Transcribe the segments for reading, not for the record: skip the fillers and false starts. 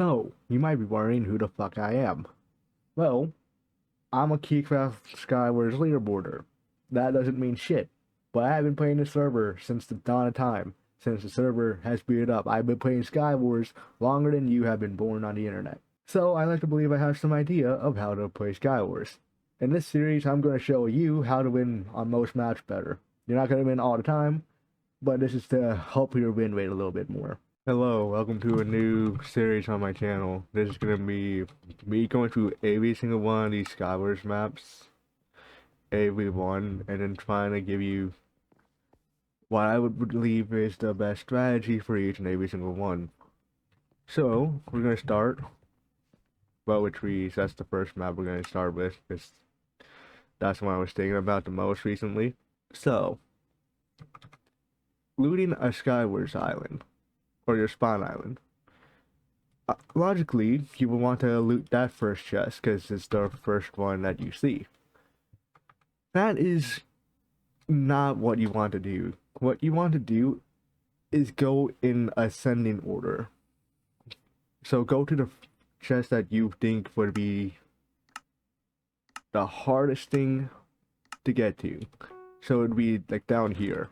So, you might be wondering who the fuck I am. Well, I'm a Cubecraft Skywars leaderboarder. That doesn't mean shit, but I have been playing this server since the dawn of time. Since the server has booted up, I've been playing Skywars longer than you have been born on the internet. So, I like to believe I have some idea of how to play Skywars. In this series, I'm going to show you how to win on most maps better. You're not going to win all the time, but this is to help your win rate a little bit more. Hello, welcome to a new series on my channel. This is going to be me going through every single one of these Skywars maps, every one, and then trying to give you what I would believe is the best strategy for each and every single one. So, we're going to start with trees. That's the first map we're going to start with, because that's what I was thinking about the most recently. So, looting a Skywars island, or your spawn island. Logically, you will want to loot that first chest because it's the first one that you see. That is not what you want to do. What you want to do is go in ascending order. So go to the chest that you think would be the hardest thing to get to. So it would be like down here.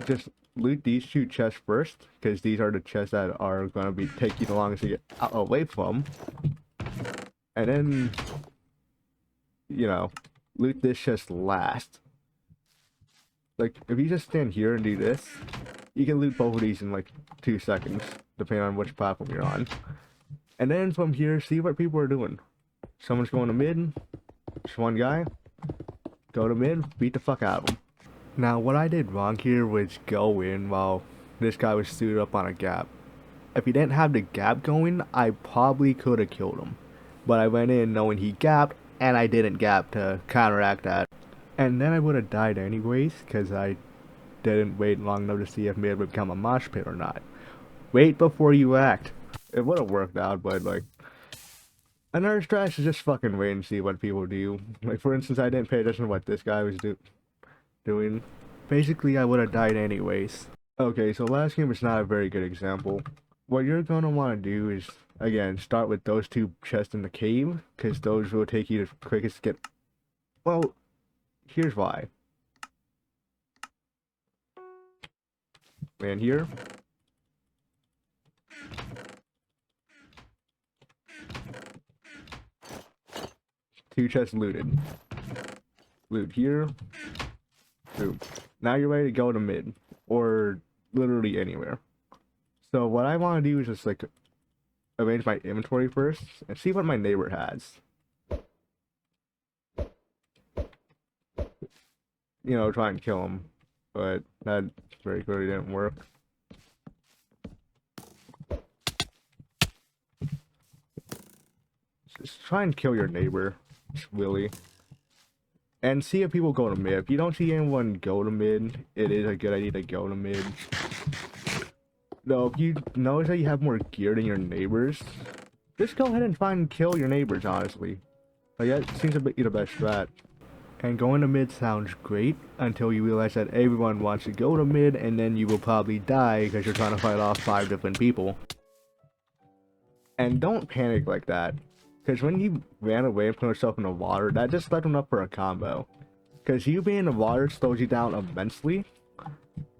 Just loot these two chests first, because these are the chests that are going to be taking the longest to get away from. And then, you know, loot this chest last. Like, if you just stand here and do this, you can loot both of these in like 2 seconds, depending on which platform you're on. And then from here, see what people are doing. Someone's going to mid, just one guy, go to mid, beat the fuck out of him. Now, what I did wrong here was go in while this guy was suited up on a gap. If he didn't have the gap going, I probably could have killed him. But I went in knowing he gapped, and I didn't gap to counteract that. And then I would have died anyways, because I didn't wait long enough to see if mid would become a mosh pit or not. Wait before you act. It would have worked out, but like, another strategy is just fucking wait and see what people do. Like, for instance, I didn't pay attention to what this guy was doing. Basically, I would have died anyways. Okay, so last game is not a very good example. What you're gonna want to do is, again, start with those two chests in the cave, because those will take you the quickest to get. Well, here's why. Man, here. Two chests looted. Loot here. Boom. Now you're ready to go to mid, or literally anywhere. So what I want to do is just like arrange my inventory first and see what my neighbor has. You know, try and kill him, but that very clearly didn't work. Just try and kill your neighbor, really. And see if people go to mid. If you don't see anyone go to mid, it is a good idea to go to mid. Though, if you notice that you have more gear than your neighbors, just go ahead and try and kill your neighbors, honestly. Like, that seems to be the best strat. And going to mid sounds great until you realize that everyone wants to go to mid, and then you will probably die because you're trying to fight off 5 different people. And don't panic like that. Because when you ran away and put yourself in the water, that just set him up for a combo. Because you being in the water slows you down immensely.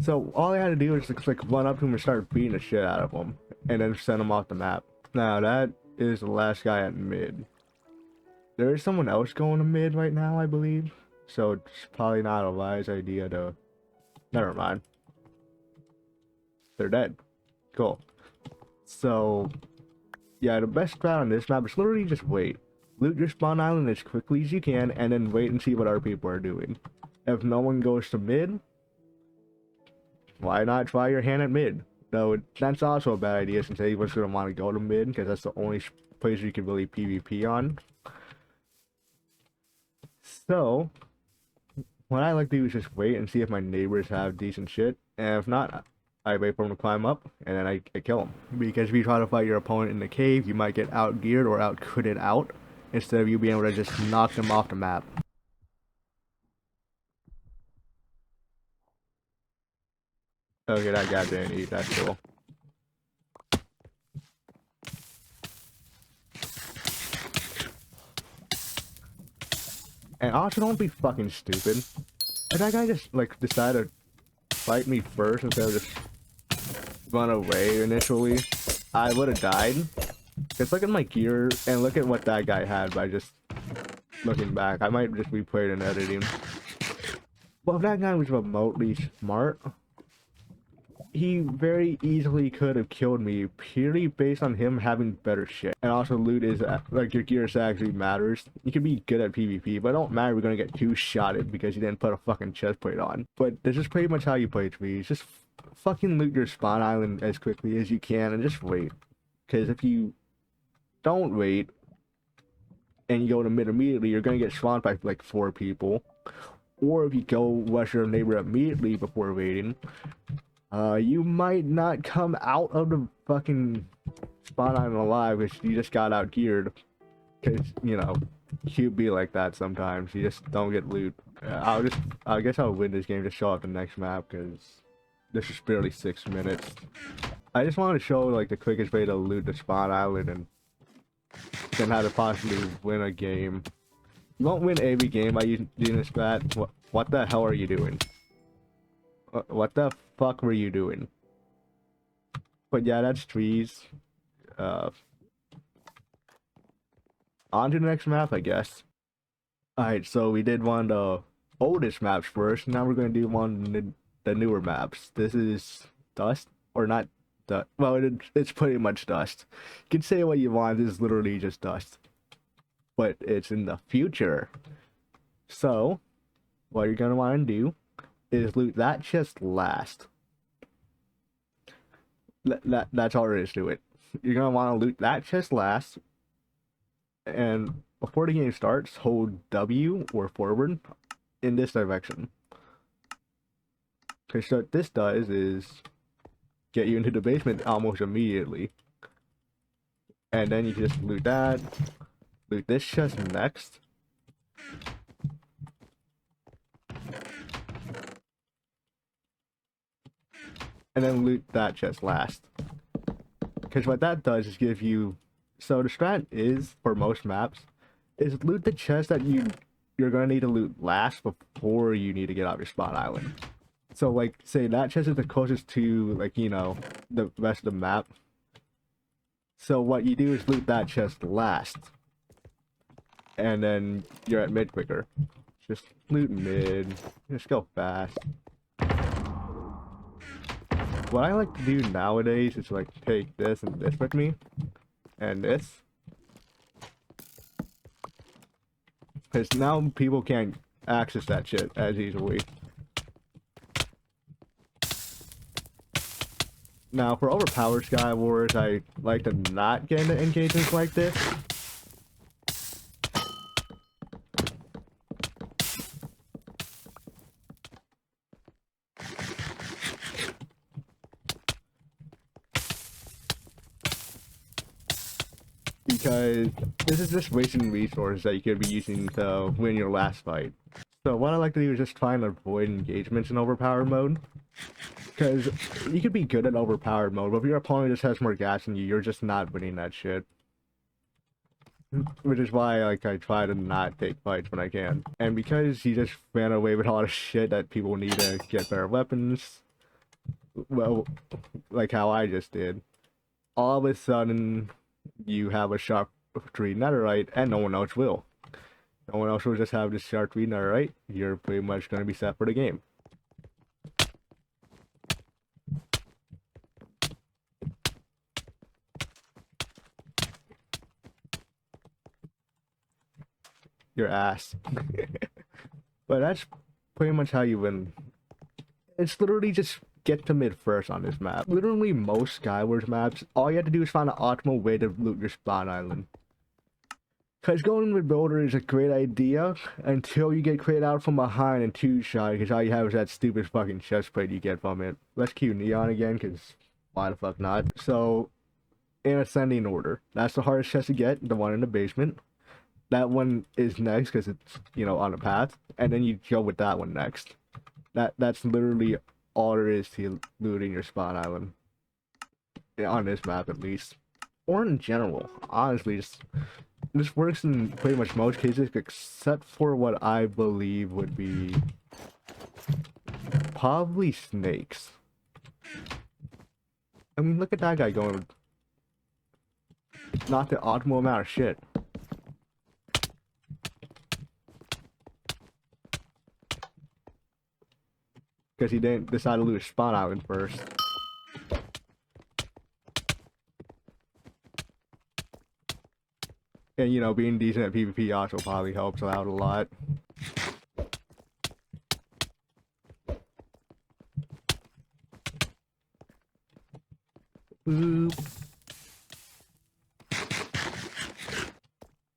So all I had to do was just like run up to him and start beating the shit out of him. And then send him off the map. Now that is the last guy at mid. There is someone else going to mid right now, I believe. So it's probably not a wise idea to... Never mind. They're dead. Cool. So... yeah, the best strat on this map is literally just wait. Loot your spawn island as quickly as you can, and then wait and see what other people are doing. If no one goes to mid, why not try your hand at mid? Though that's also a bad idea, since everyone's going to want to go to mid, because that's the only place you can really PvP on. So, what I like to do is just wait and see if my neighbors have decent shit, and if not, I wait for him to climb up, and then I kill him. Because if you try to fight your opponent in the cave, you might get out-geared or out-critted out, instead of you being able to just knock them off the map. Okay, that guy didn't eat. That's cool. And also, don't be fucking stupid. If that guy just, like, decided to fight me first instead of just run away initially, I would have died. Just look at my gear and look at what that guy had by just looking back. I might just replay it and editing. Well, if that guy was remotely smart, he very easily could have killed me purely based on him having better shit. And also loot is, like, your gear actually matters. You can be good at PvP, but it don't matter if you're gonna get two-shotted because you didn't put a fucking chest plate on. But this is pretty much how you play trees. Just fucking loot your spawn island as quickly as you can and just wait. Because if you don't wait and you go to mid immediately, you're gonna get swamped by like 4 people. Or if you go rush your neighbor immediately before waiting, you might not come out of the fucking spawn island alive because you just got out geared. Because, you know, you'd be like that sometimes. You just don't get loot. I guess I'll win this game to show up the next map because this is barely 6 minutes. I just wanted to show like the quickest way to loot the spawn island and then how to possibly win a game. You won't win every game by using this strat. What the hell are you doing? What the fuck were you doing? But yeah, that's trees. On to the next map, I guess. Alright, so we did one of the oldest maps first. Now we're going to do one of the newer maps. This is Dust, or not Dust. Well, it's pretty much Dust. You can say what you want, this is literally just Dust. But it's in the future. So, what you're going to want to do is loot that chest last. That's all there is to it. You're going to want to loot that chest last. And before the game starts, hold W or forward in this direction. Okay, so what this does is get you into the basement almost immediately. And then you can just loot that. Loot this chest next. And then loot that chest last. Because what that does is give you... So the strat is, for most maps, is loot the chest that you're going to need to loot last before you need to get off your spawn island. So, like, say that chest is the closest to, like, you know, the rest of the map. So what you do is loot that chest last. And then you're at mid quicker. Just loot mid. Just go fast. What I like to do nowadays is like take this and this with me. And this. Because now people can't access that shit as easily. Now for overpowered Skywars, I like to not get into engagements like this. Because this is just wasting resources that you could be using to win your last fight. So what I like to do is just try and avoid engagements in overpowered mode. Because you could be good at overpowered mode, but if your opponent just has more gas than you, you're just not winning that shit. Which is why like I try to not take fights when I can. And because he just ran away with a lot of shit that people need to get better weapons, well, like how I just did, all of a sudden you have a sharp 3 netherite and no one else will. No one else will just have this sharp 3 netherite. You're pretty much going to be set for the game. Your ass. But that's pretty much how you win. It's literally just get to mid first on this map. Literally most Skywars maps, all you have to do is find an optimal way to loot your spawn island. Because going with builder is a great idea until you get crit out from behind and 2-shot, because all you have is that stupid fucking chest plate you get from it. Let's cue Neon again, because why the fuck not? So, in ascending order, that's the hardest chest to get, the one in the basement. That one is next because it's, you know, on a path, and then you go with that one next. That's literally all there is to looting your spawn island. Yeah, on this map at least. Or in general. Honestly, this works in pretty much most cases except for what I believe would be probably snakes. I mean, look at that guy going not the optimal amount of shit. Because he didn't decide to lose spawn island first. And you know, being decent at PvP also probably helps out a lot. Boop.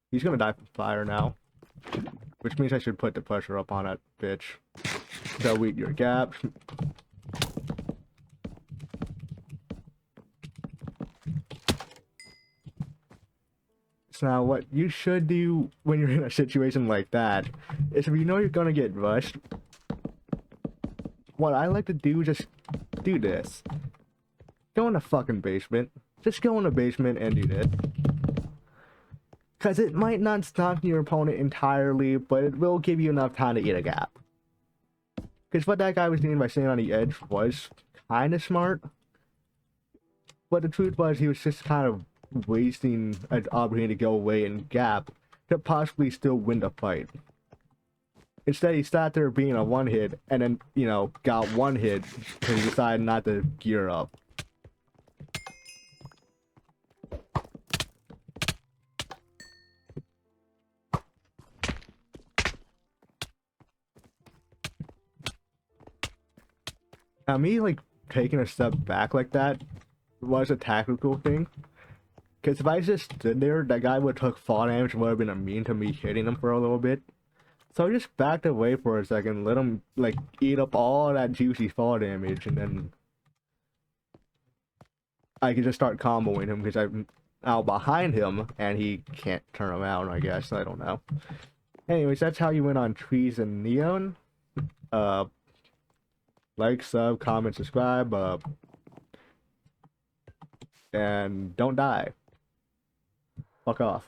He's gonna die from fire now. Which means I should put the pressure up on that bitch. Delete your gap. So now what you should do when you're in a situation like that is if you know you're gonna get rushed, what I like to do is just do this. Go in the fucking basement. Just go in the basement and do this. Because it might not stop your opponent entirely, but it will give you enough time to eat a gap. Because what that guy was doing by staying on the edge was kind of smart. But the truth was he was just kind of wasting an opportunity to go away and gap to possibly still win the fight. Instead, he sat there being a one hit and then, you know, got one hit because he decided not to gear up. Now, me, like, taking a step back like that was a tactical thing. Because if I just stood there, that guy would have took fall damage and would have been immune to me hitting him for a little bit. So I just backed away for a second, let him, like, eat up all that juicy fall damage, and then I could just start comboing him because I'm out behind him, and he can't turn around, I guess. I don't know. Anyways, that's how you win on Trees and Neon. Like, sub, comment, subscribe, and don't die. Fuck off.